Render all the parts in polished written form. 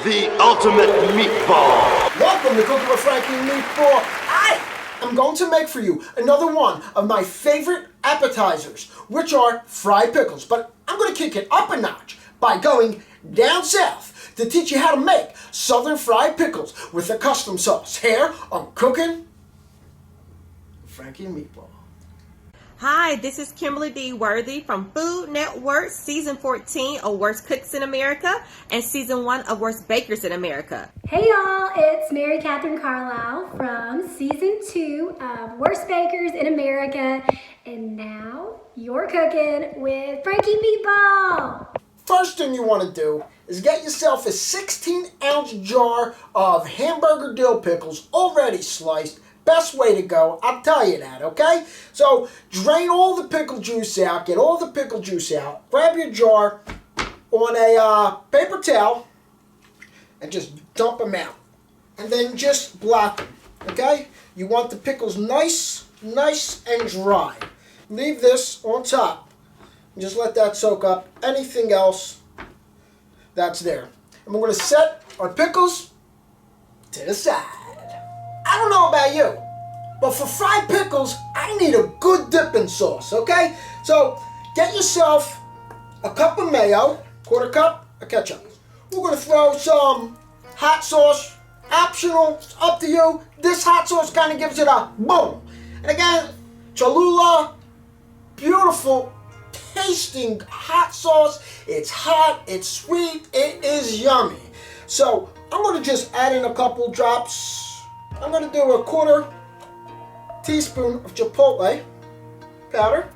the ultimate meatball. Welcome to Cooking with Frankie and Meatball. I am going to make for you another one of my favorite appetizers, which are fried pickles. But I'm going to kick it up a notch by going down south to teach you how to make southern fried pickles with a custom sauce. Here on Cooking with Frankie and Meatball. Hi, this is Kimberly D. Worthy from Food Network, Season 14 of Worst Cooks in America and Season 1 of Worst Bakers in America. Hey y'all, it's Mary Catherine Carlisle from Season 2 of Worst Bakers in America. And now you're cooking with Frankie Meatball. First thing you want to do is get yourself a 16-ounce jar of hamburger dill pickles already sliced. Best way to go, I'll tell you that, okay? So, drain all the pickle juice out, get all the pickle juice out, grab your jar on a paper towel, and just dump them out. And then just blot them, okay? You want the pickles nice and dry. Leave this on top. Just let that soak up anything else that's there. And we're going to set our pickles to the side. I don't know about you, but for fried pickles, I need a good dipping sauce, okay? So get yourself a cup of mayo, quarter cup of ketchup. We're gonna throw some hot sauce, optional, it's up to you. This hot sauce kind of gives it a boom. And again, Cholula, beautiful tasting hot sauce. It's hot, it's sweet, it is yummy. So I'm gonna just add in a couple drops. I'm going to do a quarter teaspoon of chipotle powder.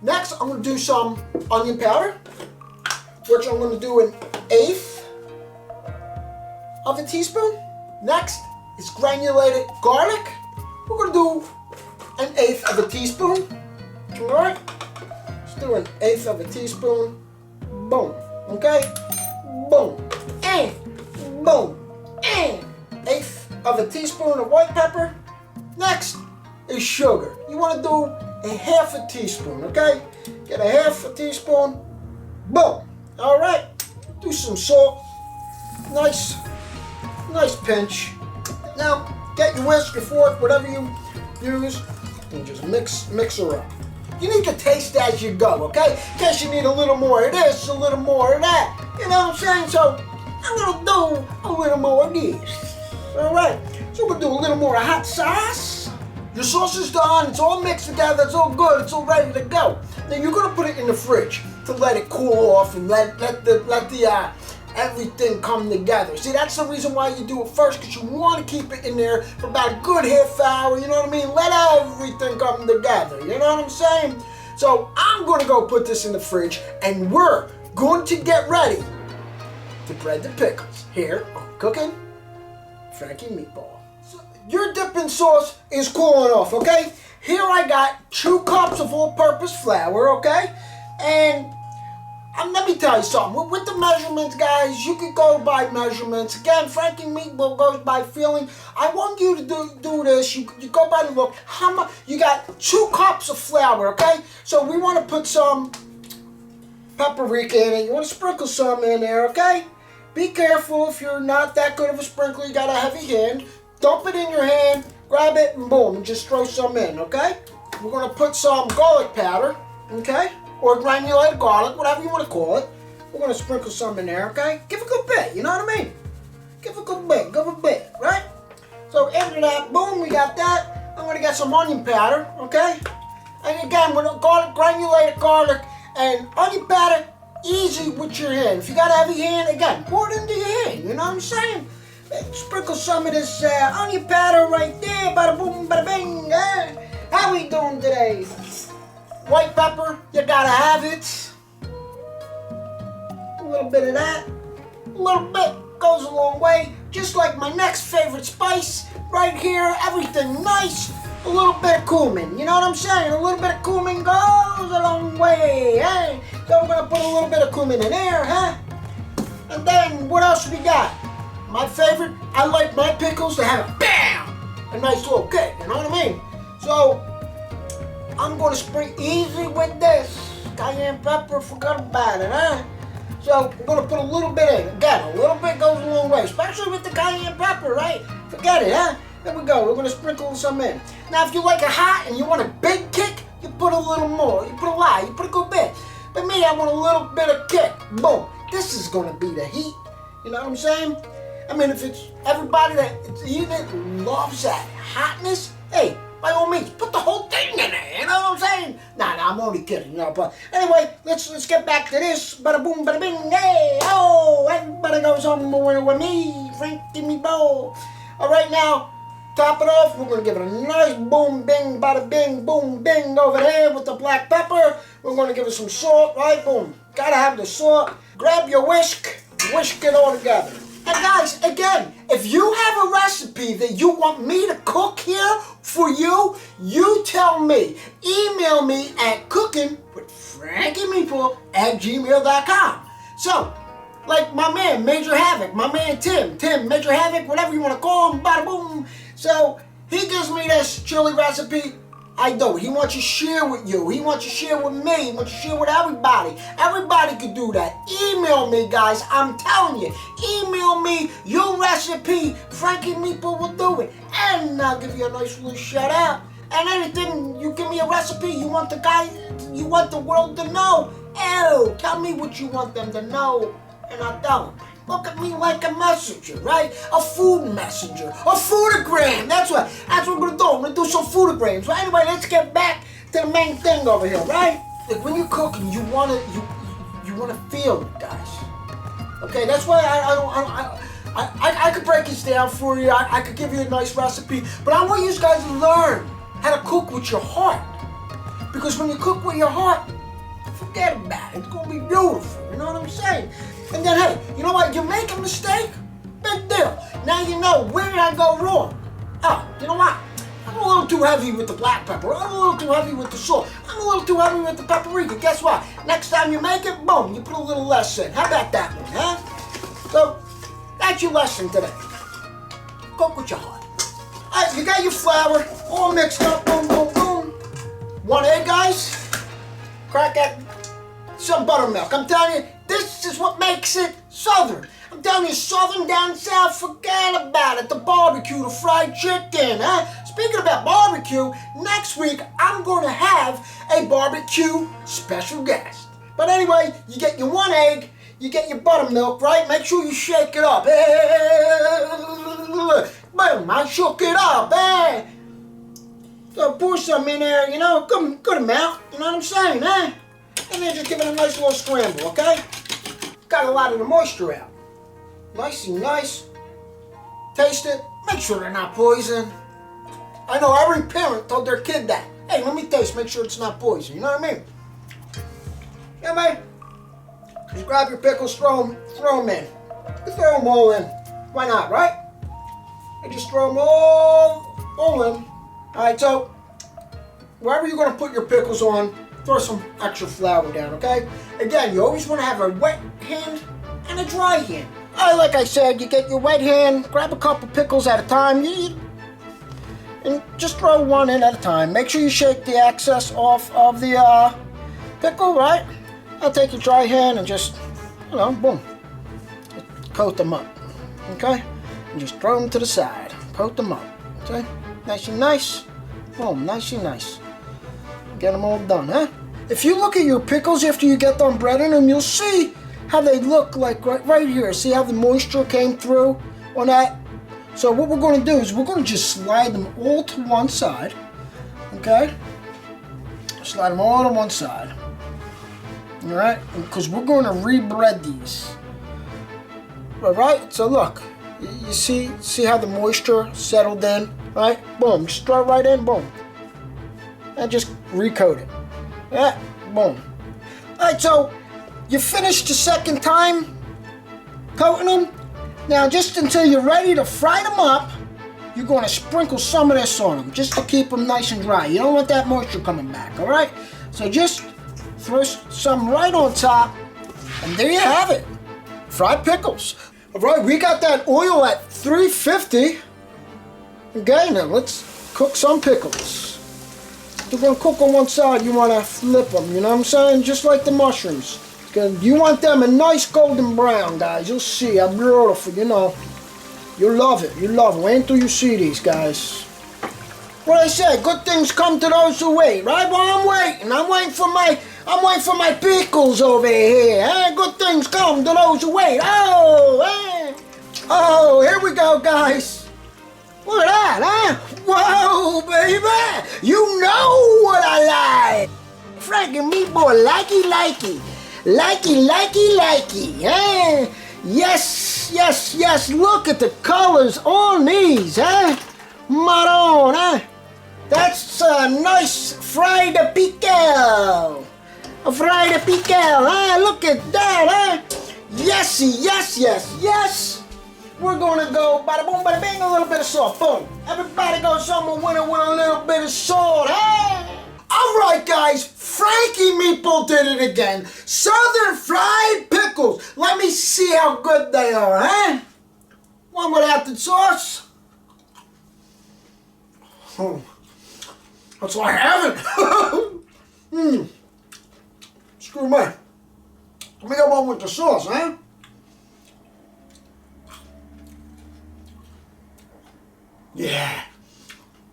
Next, I'm going to do some onion powder, which I'm going to do an eighth of a teaspoon. Next is granulated garlic. We're going to do an eighth of a teaspoon. All right, let's do an eighth of a teaspoon. Boom. Okay? Boom. And boom. And eighth of a teaspoon of white pepper. Next is sugar. You want to do a half a teaspoon, okay? Get a half a teaspoon. Boom. All right. Do some salt. Nice pinch. Now get your whisk, your fork, whatever you use, and just mix her up. You need to taste as you go, okay? In case you need a little more of this, a little more of that. You know what I'm saying? So I'm gonna do a little more of this. Alright, so we're going to do a little more hot sauce. Your sauce is done, it's all mixed together, it's all good, it's all ready to go. Then you're going to put it in the fridge to let it cool off and let the everything come together. See, that's the reason why you do it first, because you want to keep it in there for about a good half hour, you know what I mean? Let everything come together, you know what I'm saying? So I'm going to go put this in the fridge, and we're going to get ready to bread the pickles here on Cooking Frankie Meatball. So your dipping sauce is cooling off, okay? Here I got 2 cups of all-purpose flour, okay? And let me tell you something. With the measurements, guys, you could go by measurements. Again, Frankie Meatball goes by feeling. I want you to do this. You go by the look. How much? You got 2 cups of flour, okay? So we want to put some paprika in it. You want to sprinkle some in there, okay? Be careful if you're not that good of a sprinkler, you got a heavy hand. Dump it in your hand, grab it, and boom, and just throw some in, okay? We're gonna put some garlic powder, okay? Or granulated garlic, whatever you wanna call it. We're gonna sprinkle some in there, okay? Give a good bit, you know what I mean? Give a good bit, right? So after that, boom, we got that. I'm gonna get some onion powder, okay? And again, with garlic, granulated garlic and onion powder, easy with your hand. If you got a heavy hand, again, pour it into your hand. You know what I'm saying? Sprinkle some of this onion powder right there. Bada boom, bada bing. How we doing today? White pepper, you gotta have it. A little bit of that. A little bit goes a long way. Just like my next favorite spice right here. Everything nice. A little bit of cumin. You know what I'm saying? A little bit of cumin goes a long way. Hey? So we're gonna put a little bit of cumin in there, huh? And then what else we got? My favorite, I like my pickles to have a nice little kick, you know what I mean? So I'm gonna spring easy with this. Cayenne pepper, forgot about it, huh? So we're gonna put a little bit in. Again, a little bit goes a long especially with the cayenne pepper, right? Forget it, huh? There we go. We're going to sprinkle some in. Now, if you like it hot and you want a big kick, you put a little more. You put a lot. You put a good bit. But me, I want a little bit of kick. Boom. This is going to be the heat. You know what I'm saying? I mean, if it's everybody that's eating it loves that hotness, hey, by all means, put the whole thing in there. You know what I'm saying? Nah, I'm only kidding. You know, but anyway, let's get back to this. Bada boom, bada bing. Hey, oh, everybody goes home with me, Frankie Meatball. All right, now. Top it off, we're going to give it a nice boom, bing, bada bing, boom, bing over there with the black pepper. We're going to give it some salt, right? Boom. Got to have the salt. Grab your whisk it all together. And guys, again, if you have a recipe that you want me to cook here for you, you tell me. Email me at cookingwithfrankiemeatball@gmail.com. So, like my man, Major Havoc, my man Tim, Major Havoc, whatever you want to call him, bada boom. So, he gives me this chili recipe. I do. He wants to share with you. He wants to share with me. He wants to share with everybody. Everybody could do that. Email me, guys. I'm telling you. Email me your recipe. Frankie Meatball will do it. And I'll give you a nice little shout out. And anything, you give me a recipe, you want the world to know. Oh, tell me what you want them to know. And I tell them. Look at me like a messenger, right? A food messenger. A foodogram. That's what we're going to do. We're going to do some foodograms. So anyway, let's get back to the main thing over here, right? Like when you're cooking, you want to feel it, guys. Okay, that's why I could break this down for you. I could give you a nice recipe. But I want you guys to learn how to cook with your heart. Because when you cook with your heart, forget about it. It's going to be beautiful. You know what I'm saying? And then, hey, you know what? You make a mistake, big deal. Now you know where did I go wrong. Oh, you know what? I'm a little too heavy with the black pepper. I'm a little too heavy with the salt. I'm a little too heavy with the paprika. Guess what? Next time you make it, boom, you put a little less in. How about that one, huh? So, that's your lesson today. Cook with your heart. All right, you got your flour all mixed up. Boom, boom, boom. 1 egg, guys. Crack that. Some buttermilk. I'm telling you, this is what makes it Southern. I'm telling you, Southern down south, forget about it. The barbecue, the fried chicken, huh? Speaking about barbecue, next week I'm going to have a barbecue special guest. But anyway, you get your 1 egg, you get your buttermilk, right? Make sure you shake it up. Boom, I shook it up, So pour some in there, you know, good amount, you know what I'm saying, huh? And then just give it a nice little scramble, okay? Got a lot of the moisture out. Nice and nice. Taste it. Make sure they're not poison. I know every parent told their kid that. Hey, let me taste, make sure it's not poison. You know what I mean? Yeah, man. Just grab your pickles, throw them in. You throw them all in. Why not, right? You just throw them all in. Alright, so wherever you're going to put your pickles on, throw some extra flour down, okay? Again, you always want to have a wet hand and a dry hand. All right, like I said, you get your wet hand, grab a couple pickles at a time, and just throw one in at a time. Make sure you shake the excess off of the pickle, right? I'll take your dry hand and just, you know, boom, coat them up, okay? And just throw them to the side, coat them up, okay? Nice and nice, boom, nice and nice. Get them all done, huh? If you look at your pickles after you get done breading them, you'll see how they look like right here. See how the moisture came through on that? So what we're going to do is we're going to just slide them all to one side, okay? Slide them all to one side, all right? Because we're going to re-bread these, all right? So look, you see how the moisture settled in, right? Boom, just throw it right in, boom. And just recoat it. Yeah, boom. Alright, so you finished the second time coating them. Now, just until you're ready to fry them up, you're going to sprinkle some of this on them just to keep them nice and dry. You don't want that moisture coming back, alright? So just throw some right on top, and there you have it. Fried pickles. Alright, we got that oil at 350. Okay, now let's cook some pickles. They're going to cook on one side, you want to flip them, you know what I'm saying? Just like the mushrooms. You want them a nice golden brown, guys. You'll see how beautiful, you know. You'll love it. You'll love it. Wait until you see these, guys. What I say, good things come to those who wait, right? Well, I'm waiting for my pickles over here. Eh? Good things come to those who wait. Oh, eh? Oh, here we go, guys. Look at that, huh? Whoa, baby! You know what I like! Frankie Meatball, likey. Likey, eh? Yes, look at the colors on these, eh? Maroon, eh? That's a nice fried pickle. A fried pickle, eh? Look at that, eh? Yes. We're gonna go bada boom, bada bing, a little bit of salt. Boom. Everybody goes home and winner with a little bit of salt, eh? Alright, guys, Frankie Meatball did it again. Southern fried pickles. Let me see how good they are, eh? One without the sauce. Oh, that's like heaven. Screw me. Let me get one with the sauce, eh? Yeah.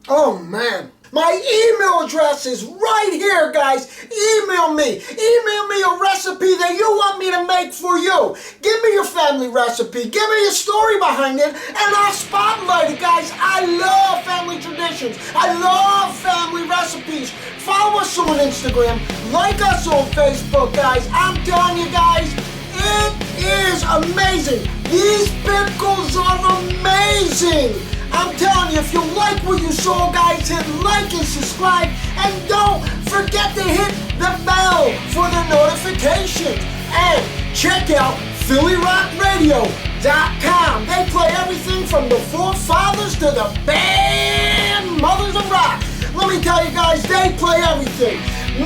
Oh, man. My email address is right here, guys. Email me a recipe that you want me to make for you. Give me your family recipe. Give me a story behind it, and I'll spotlight it, guys. I love family traditions. I love family recipes. Follow us on Instagram. Like us on Facebook, guys. I'm telling you, guys, it is amazing. These pickles are amazing. I'm telling you, if you like what you saw, guys, hit like and subscribe. And don't forget to hit the bell for the notifications. And check out PhillyRockRadio.com. They play everything from the forefathers to the band Mothers of Rock. Let me tell you, guys, they play everything.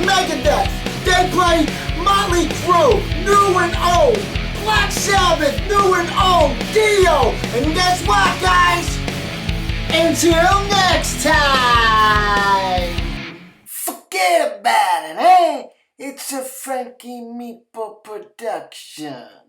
Megadeth, they play Motley Crue, new and old. Black Sabbath, new and old. Dio. And guess what, guys? Until next time! Forget about it, eh? It's a Frankie Meatball production.